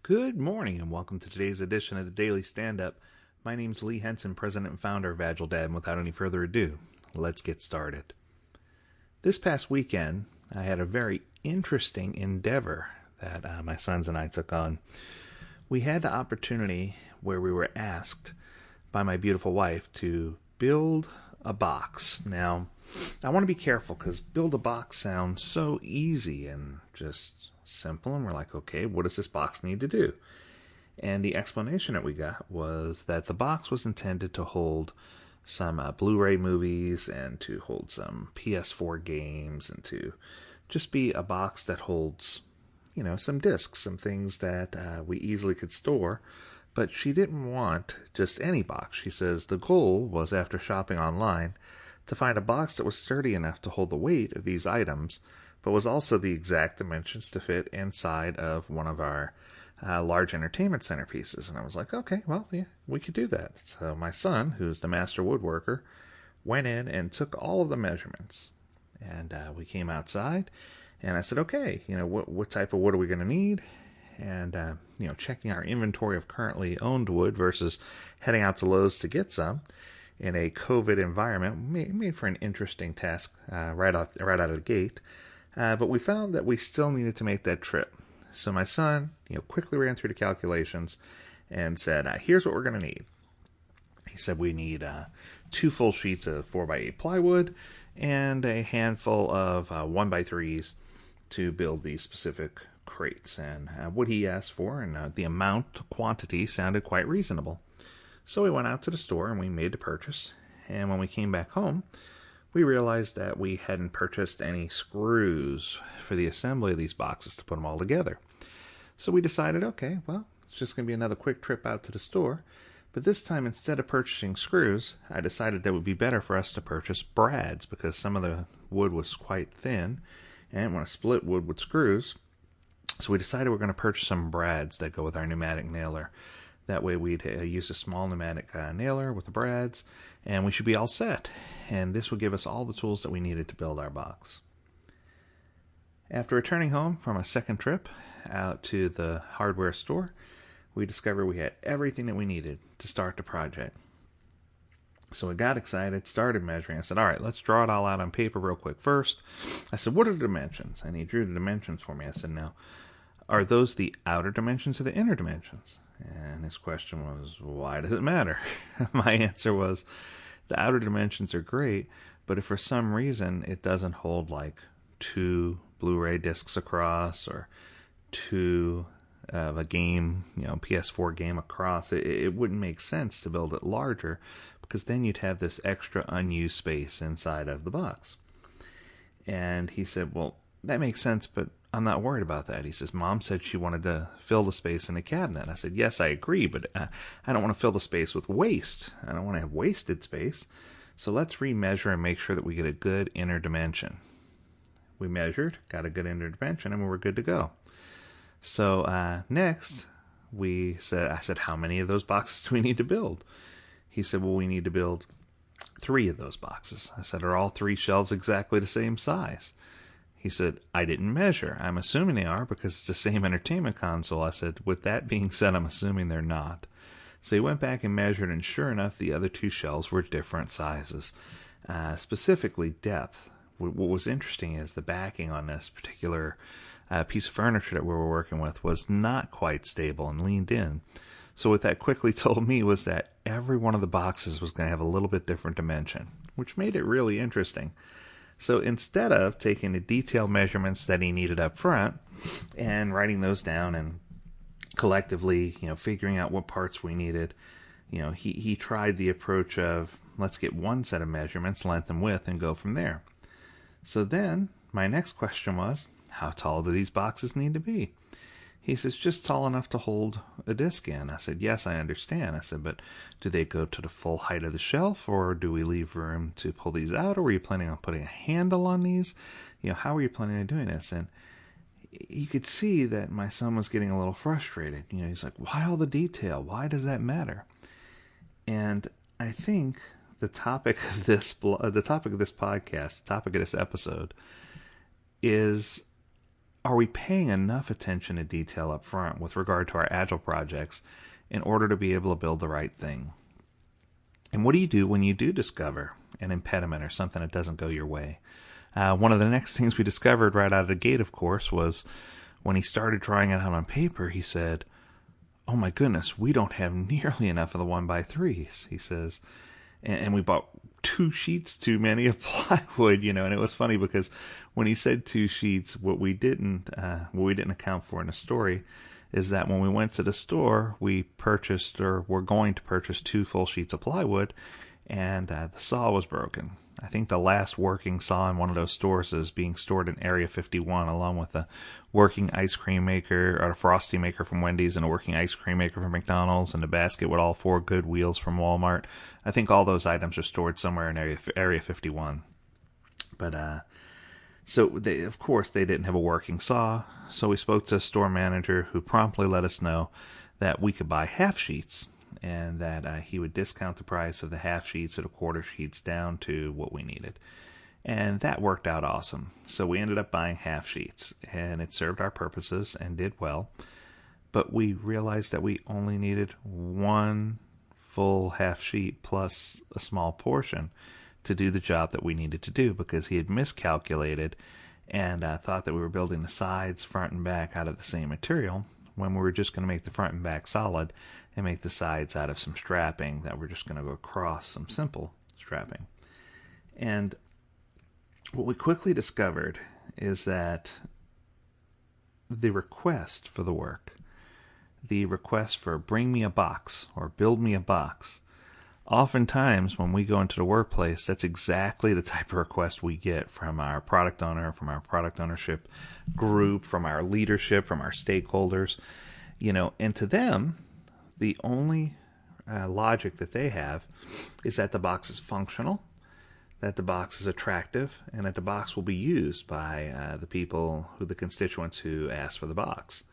Good morning and welcome to today's edition of the Daily Stand-Up. My name's Lee Henson, president and founder of AgileDad, and without any further ado, let's get started. This past weekend, I had a very interesting endeavor that my sons and I took on. We had the opportunity where we were asked by my beautiful wife to build a box. Now, I want to be careful because build a box sounds so easy and just simple, and we're like, okay, what does this box need to do? And the explanation that we got was that the box was intended to hold some Blu-ray movies and to hold some PS4 games and to just be a box that holds, some discs, some things that we easily could store. But she didn't want just any box. She says the goal was, after shopping online, to find a box that was sturdy enough to hold the weight of these items, but was also the exact dimensions to fit inside of one of our large entertainment center pieces. And I was like, okay, well, yeah, we could do that. So my son, who's the master woodworker, went in and took all of the measurements. And we came outside, and I said, okay, what type of wood are we going to need? And, checking our inventory of currently owned wood versus heading out to Lowe's to get some in a COVID environment made for an interesting task right out of the gate. But we found that we still needed to make that trip. So my son, quickly ran through the calculations and said, here's what we're going to need. He said we need 2 full sheets of 4x8 plywood and a handful of 1x3s to build these specific crates. And what he asked for and the quantity sounded quite reasonable. So we went out to the store and we made the purchase. And when we came back home, we realized that we hadn't purchased any screws for the assembly of these boxes to put them all together. So we decided, okay, well, it's just going to be another quick trip out to the store. But this time, instead of purchasing screws, I decided that it would be better for us to purchase brads because some of the wood was quite thin and I didn't want to split wood with screws. So we decided we're going to purchase some brads that go with our pneumatic nailer. That way we'd use a small pneumatic nailer with the brads, and we should be all set. And this would give us all the tools that we needed to build our box. After returning home from a second trip out to the hardware store, we discovered we had everything that we needed to start the project. So we got excited, started measuring. I said, all right, let's draw it all out on paper real quick first. I said, what are the dimensions? And he drew the dimensions for me. I said, now, are those the outer dimensions or the inner dimensions? And his question was, why does it matter? My answer was, the outer dimensions are great, but if for some reason it doesn't hold like 2 Blu-ray discs across or 2 of a game, PS4 game across, it wouldn't make sense to build it larger because then you'd have this extra unused space inside of the box. And he said, well, that makes sense, but I'm not worried about that. He says, Mom said she wanted to fill the space in the cabinet. I said, yes, I agree, but I don't want to fill the space with waste. I don't want to have wasted space. So let's remeasure and make sure that we get a good inner dimension. We measured, got a good inner dimension, and we were good to go. So next, I said, how many of those boxes do we need to build? He said, well, we need to build 3 of those boxes. I said, are all 3 shelves exactly the same size? He said, I didn't measure. I'm assuming they are because it's the same entertainment console. I said, with that being said, I'm assuming they're not. So he went back and measured, and sure enough, the other 2 shelves were different sizes, specifically depth. What was interesting is the backing on this particular piece of furniture that we were working with was not quite stable and leaned in. So what that quickly told me was that every one of the boxes was going to have a little bit different dimension, which made it really interesting. So instead of taking the detailed measurements that he needed up front and writing those down and collectively, figuring out what parts we needed, he tried the approach of, let's get one set of measurements, length and width, and go from there. So then my next question was, how tall do these boxes need to be? He says, just tall enough to hold a disc in. I said, yes, I understand. I said, but do they go to the full height of the shelf, or do we leave room to pull these out, or were you planning on putting a handle on these? How are you planning on doing this? And you could see that my son was getting a little frustrated. He's like, why all the detail? Why does that matter? And I think the topic of this podcast, the topic of this episode, is are we paying enough attention to detail up front with regard to our Agile projects in order to be able to build the right thing? And what do you do when you do discover an impediment or something that doesn't go your way? One of the next things we discovered right out of the gate, of course, was when he started trying it out on paper, he said, "Oh my goodness, we don't have nearly enough of the 1x3s, he says. And we bought 2 sheets too many of plywood, and it was funny because when he said 2 sheets, what we didn't account for in the story is that when we went to the store, we purchased, or were going to purchase, 2 full sheets of plywood, and the saw was broken. I think the last working saw in one of those stores is being stored in Area 51, along with a working ice cream maker, or a frosty maker from Wendy's, and a working ice cream maker from McDonald's, and a basket with all 4 good wheels from Walmart. I think all those items are stored somewhere in Area 51. But so of course they didn't have a working saw, so we spoke to a store manager who promptly let us know that we could buy half sheets, and that he would discount the price of the half sheets or the quarter sheets down to what we needed. And that worked out awesome. So we ended up buying half sheets, and it served our purposes and did well. But we realized that we only needed 1 full half sheet plus a small portion to do the job that we needed to do, because he had miscalculated and thought that we were building the sides, front and back, out of the same material, when we were just going to make the front and back solid and make the sides out of some strapping that we're just going to go across, some simple strapping. And what we quickly discovered is that the request for the work, the request for bring me a box or build me a box, oftentimes when we go into the workplace, that's exactly the type of request we get from our product owner, from our product ownership group, from our leadership, from our stakeholders. And to them, the only logic that they have is that the box is functional, that the box is attractive, and that the box will be used by the constituents who asked for the box.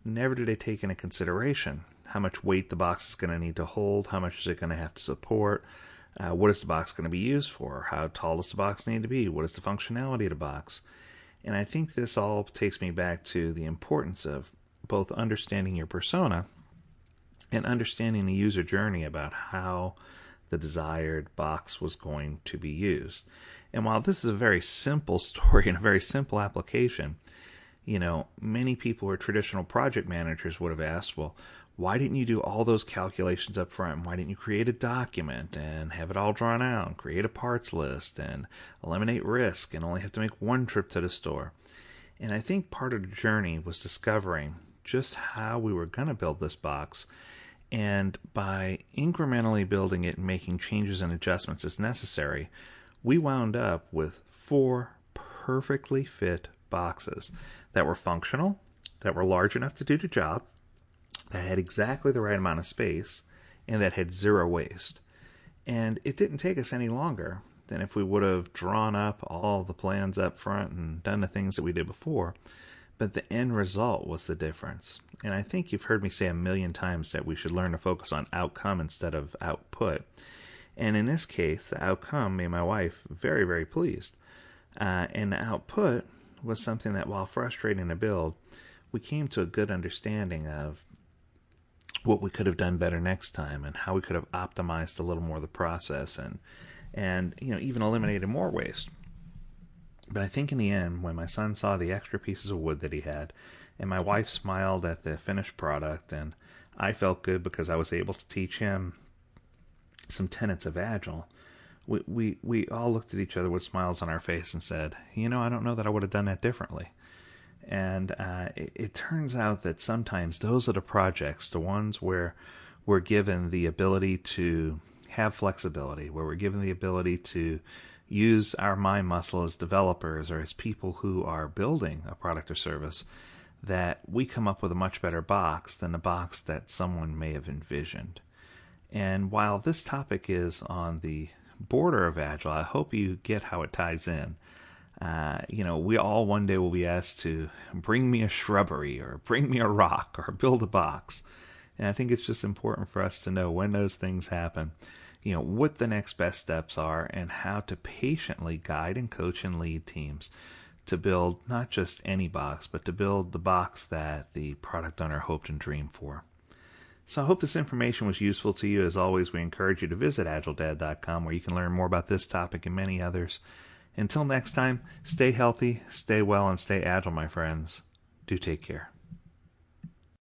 Never do they take into consideration how much weight the box is going to need to hold, how much is it going to have to support, what is the box going to be used for, how tall does the box need to be, what is the functionality of the box. And I think this all takes me back to the importance of both understanding your persona and understanding the user journey about how the desired box was going to be used. And while this is a very simple story and a very simple application, many people who are traditional project managers would have asked, well, why didn't you do all those calculations up front? Why didn't you create a document and have it all drawn out, and create a parts list and eliminate risk and only have to make 1 trip to the store? And I think part of the journey was discovering just how we were going to build this box, and by incrementally building it and making changes and adjustments as necessary, we wound up with 4 perfectly fit boxes that were functional, that were large enough to do the job, that had exactly the right amount of space, and that had 0 waste. And it didn't take us any longer than if we would have drawn up all the plans up front and done the things that we did before. But the end result was the difference. And I think you've heard me say 1,000,000 times that we should learn to focus on outcome instead of output. And in this case, the outcome made my wife very, very pleased. And the output was something that, while frustrating to build, we came to a good understanding of what we could have done better next time, and how we could have optimized a little more of the process, and even eliminated more waste. But I think in the end, when my son saw the extra pieces of wood that he had, and my wife smiled at the finished product, and I felt good because I was able to teach him some tenets of Agile, we all looked at each other with smiles on our face and said, I don't know that I would have done that differently. And it turns out that sometimes those are the projects, the ones where we're given the ability to have flexibility, where we're given the ability to use our mind muscle as developers or as people who are building a product or service, that we come up with a much better box than the box that someone may have envisioned. And while this topic is on the border of Agile, I hope you get how it ties in. We all one day will be asked to bring me a shrubbery or bring me a rock or build a box. And I think it's just important for us to know when those things happen, what the next best steps are, and how to patiently guide and coach and lead teams to build not just any box, but to build the box that the product owner hoped and dreamed for. So I hope this information was useful to you. As always, we encourage you to visit AgileDad.com, where you can learn more about this topic and many others. Until next time, stay healthy, stay well, and stay agile, my friends. Do take care.